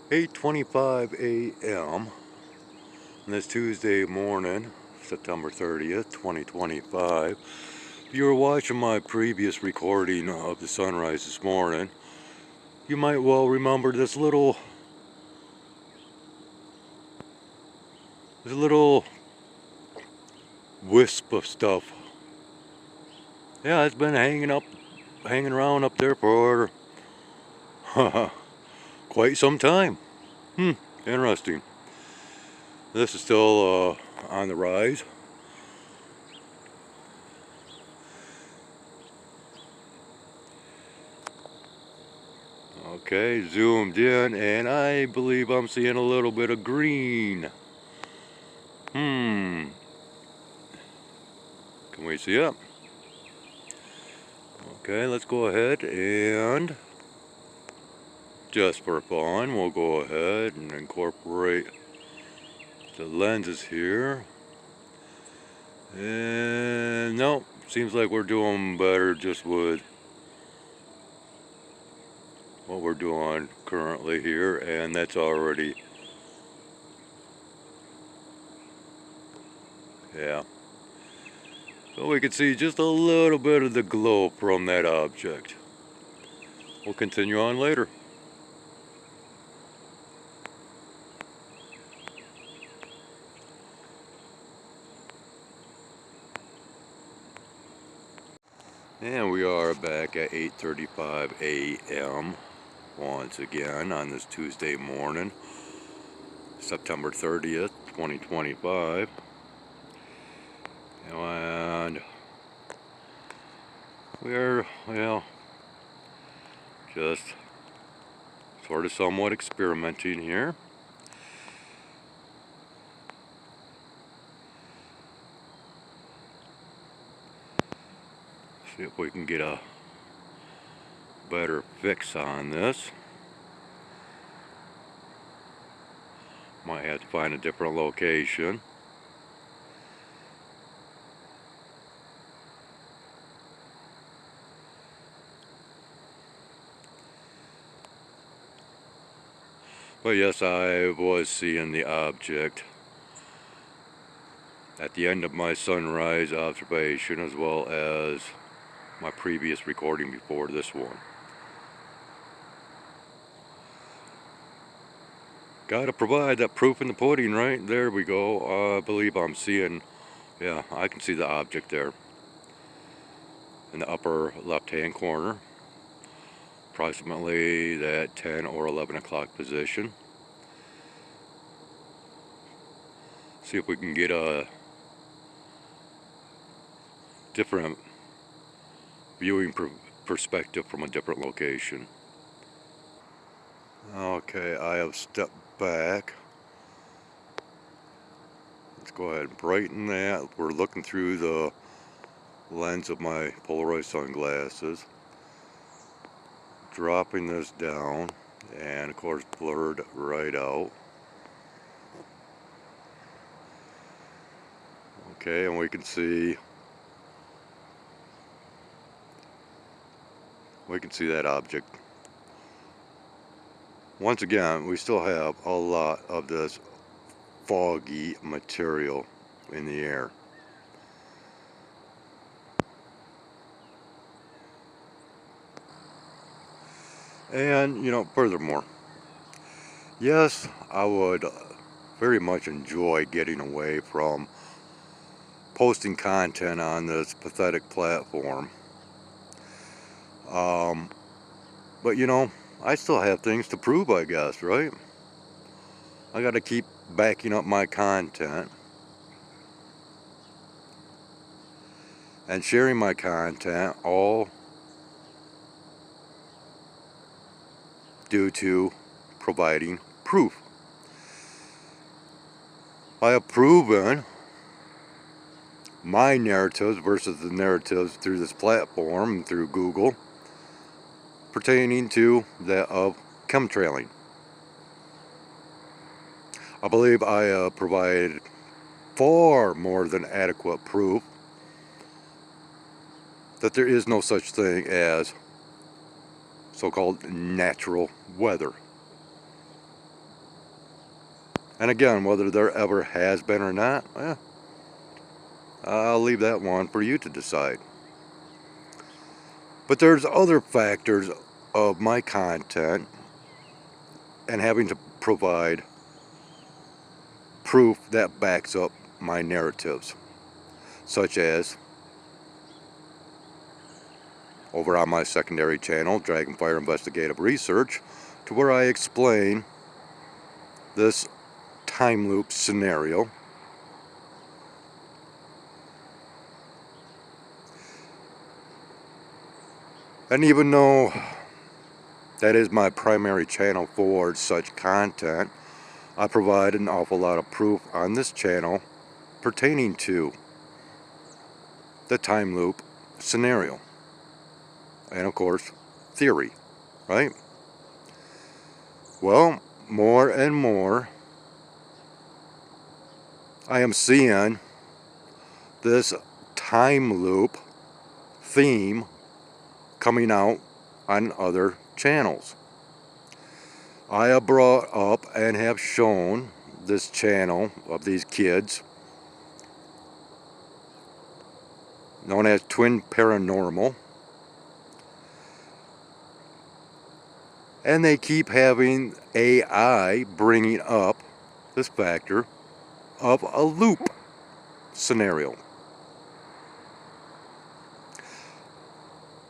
8:25 a.m. on this Tuesday morning, September 30th, 2025. If you were watching my previous recording of the sunrise this morning, you might well remember this little wisp of stuff. Yeah, it's been hanging around up there for quite some time. Interesting. This is still on the rise. Okay, zoomed in, and I believe I'm seeing a little bit of green. Can we see it? Okay, let's go ahead and, just for fun, we'll go ahead and incorporate the lenses here. And no, seems like we're doing better just with what we're doing currently here, and that's already, yeah. So we can see just a little bit of the glow from that object. We'll continue on later. And we are back at 8:35 a.m. once again on this Tuesday morning, September 30th, 2025. And we're, well, just sort of somewhat experimenting here. See if we can get a better fix on this. Might have to find a different location. But yes, I was seeing the object at the end of my sunrise observation, as well as my previous recording before this one. Gotta provide that proof in the pudding, right? There we go. I believe I'm seeing, yeah, I can see the object there in the upper left-hand corner, approximately that 10 or 11 o'clock position. See if we can get a different viewing perspective from a different location. Okay, I have stepped back. Let's go ahead and brighten that. We're looking through the lens of my Polaroid sunglasses. Dropping this down, and of course blurred right out. Okay, and we can see that object. Once again, we still have a lot of this foggy material in the air. And, you know, furthermore, yes, I would very much enjoy getting away from posting content on this pathetic platform. But, you know, I still have things to prove, I guess, right? I got to keep backing up my content and sharing my content, all due to providing proof. I have proven my narratives versus the narratives through this platform, through Google, pertaining to that of chemtrailing. I believe I have provided far more than adequate proof that there is no such thing as so-called natural weather. And again, whether there ever has been or not, I'll leave that one for you to decide. But there's other factors of my content and having to provide proof that backs up my narratives, such as over on my secondary channel, Dragonfire Investigative Research, to where I explain this time loop scenario. And even though that is my primary channel for such content, I provide an awful lot of proof on this channel pertaining to the time loop scenario. And of course, theory, right? Well, more and more, I am seeing this time loop theme coming out on other channels. I have brought up and have shown this channel of these kids known as Twin Paranormal, and they keep having AI bringing up this factor of a loop scenario.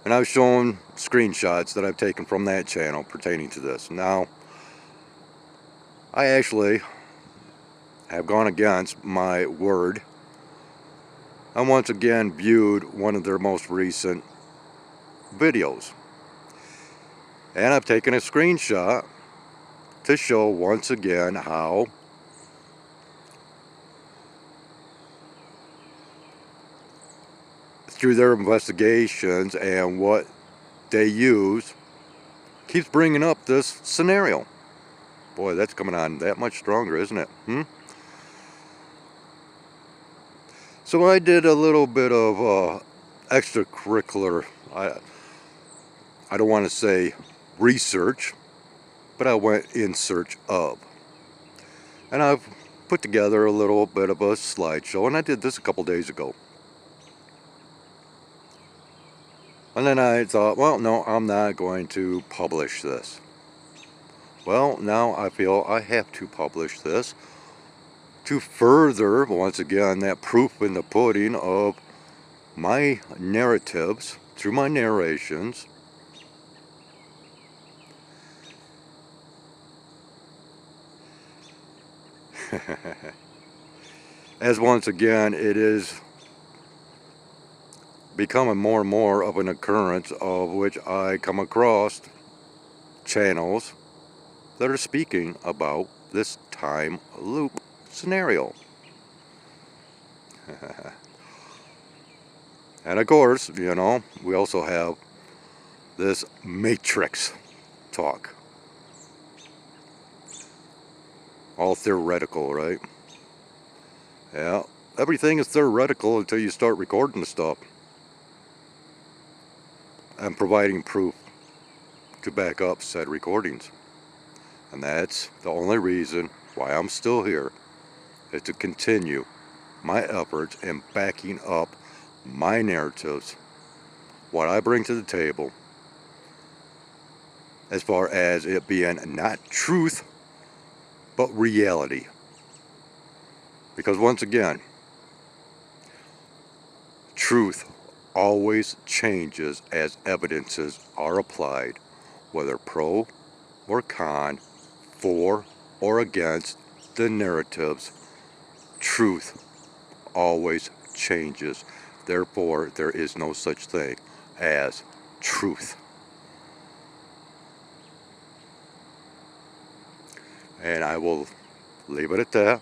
And I've shown screenshots that I've taken from that channel pertaining to this. Now, I actually have gone against my word. I once again viewed one of their most recent videos. And I've taken a screenshot to show once again how through their investigations and what they use keeps bringing up this scenario. Boy, that's coming on that much stronger, isn't it? So I did a little bit of extracurricular, I don't want to say research, but I went in search of. And I've put together a little bit of a slideshow, and I did this a couple days ago. And then I thought, well, no, I'm not going to publish this. Well, now I feel I have to publish this to further, once again, that proof in the pudding of my narratives through my narrations. As once again, it is becoming more and more of an occurrence of which I come across channels that are speaking about this time loop scenario. And of course, you know, we also have this matrix talk. All theoretical, right? Yeah, everything is theoretical until you start recording the stuff and providing proof to back up said recordings. And that's the only reason why I'm still here, is to continue my efforts in backing up my narratives, what I bring to the table, as far as it being not truth, but reality. Because once again, truth always changes as evidences are applied, whether pro or con, for or against the narratives. Truth always changes. Therefore, there is no such thing as truth. And I will leave it at that.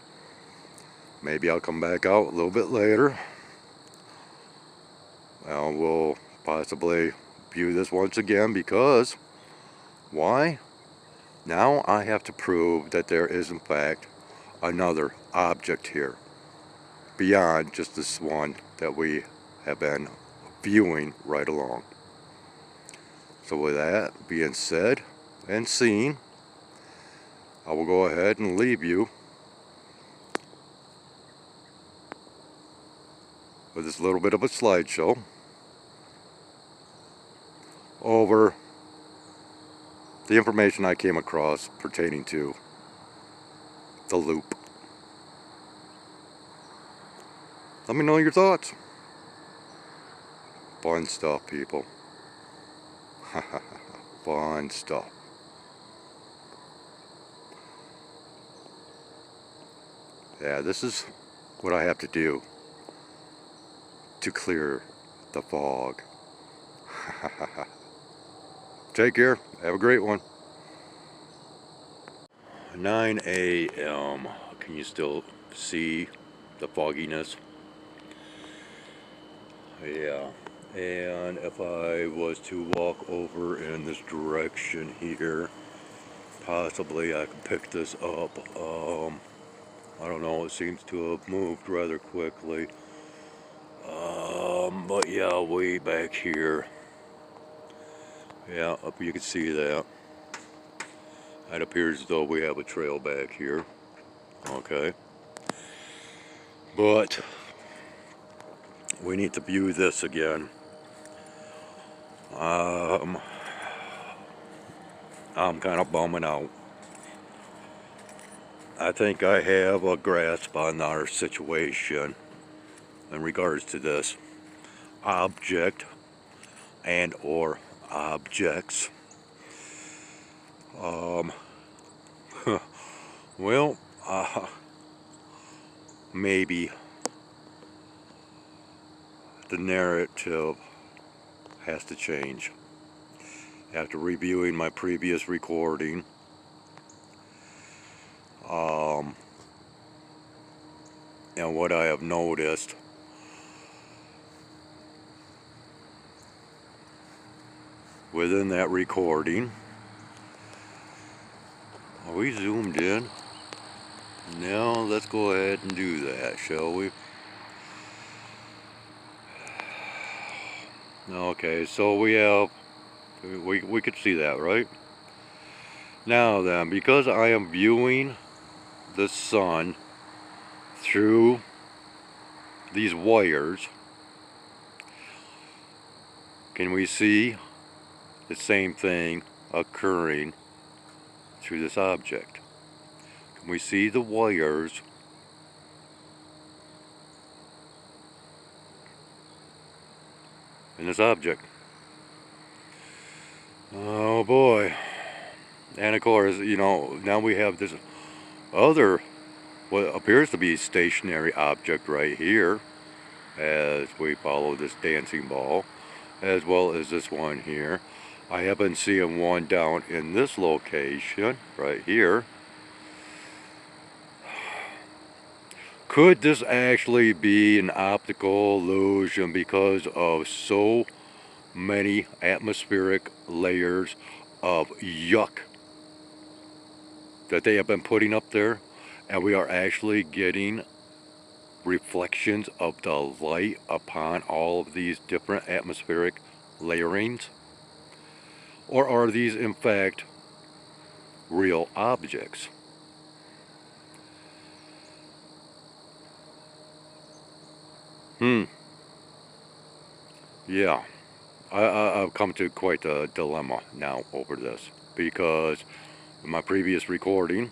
Maybe I'll come back out a little bit later. We'll possibly view this once again, because why? Now I have to prove that there is in fact another object here beyond just this one that we have been viewing right along. So with that being said and seen, I will go ahead and leave you with this little bit of a slideshow over the information I came across pertaining to the loop. Let me know your thoughts. Fun stuff, people. Fun stuff. Yeah, this is what I have to do to clear the fog. Take care. Have a great one. 9 a.m. Can you still see the fogginess? Yeah. And if I was to walk over in this direction here, possibly I could pick this up. I don't know, it seems to have moved rather quickly. But yeah, way back here. Yeah, up you can see that. It appears as though we have a trail back here. Okay. But we need to view this again. I'm kind of bumming out. I think I have a grasp on our situation in regards to this object and or objects. Well, maybe the narrative has to change. After reviewing my previous recording, and what I have noticed, within that recording, are we zoomed in? Now let's go ahead and do that, shall we? Okay, so we have, we could see that, right? Now then, because I am viewing the sun through these wires, can we see the same thing occurring through this object? Can we see the wires in this object? Oh boy. And of course, you know, now we have this other, what appears to be stationary object right here, as we follow this dancing ball, as well as this one here. I have been seeing one down in this location right here. Could this actually be an optical illusion because of so many atmospheric layers of yuck that they have been putting up there, and we are actually getting reflections of the light upon all of these different atmospheric layerings? Or are these in fact real objects? Yeah, I've come to quite a dilemma now over this, because in my previous recording,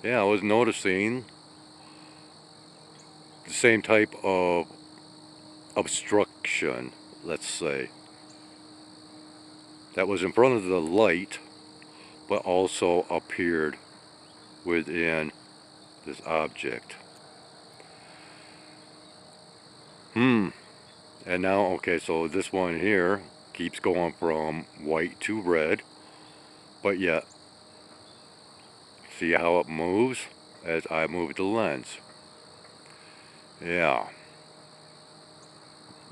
yeah, I was noticing the same type of obstruction, let's say, that was in front of the light, but also appeared within this object. And now, okay, so this one here keeps going from white to red, but yet, see how it moves as I move the lens? Yeah.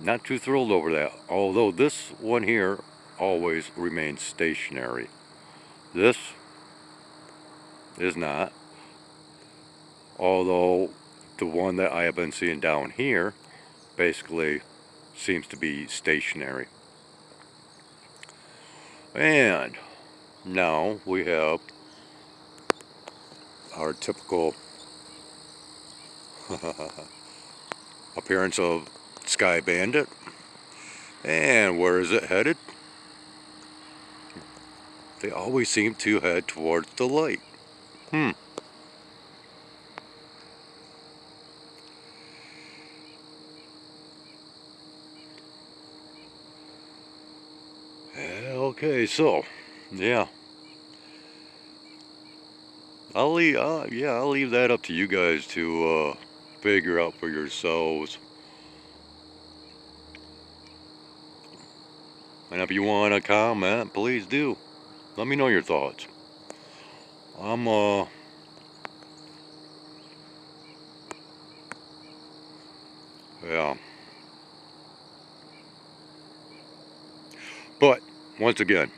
Not too thrilled over that, although this one here always remains stationary. This is not, although the one that I have been seeing down here basically seems to be stationary. And now we have our typical appearance of Sky Bandit. And where is it headed? They always seem to head towards the light. Okay, so yeah, I'll leave that up to you guys to figure out for yourselves. And if you want to comment, please do. Let me know your thoughts. I'm yeah. But once again,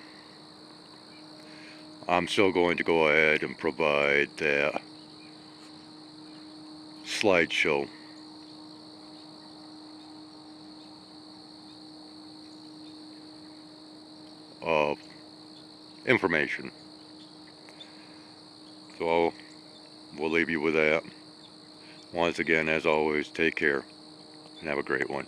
I'm still going to go ahead and provide that slideshow of information. So we'll leave you with that. Once again, as always, take care and have a great one.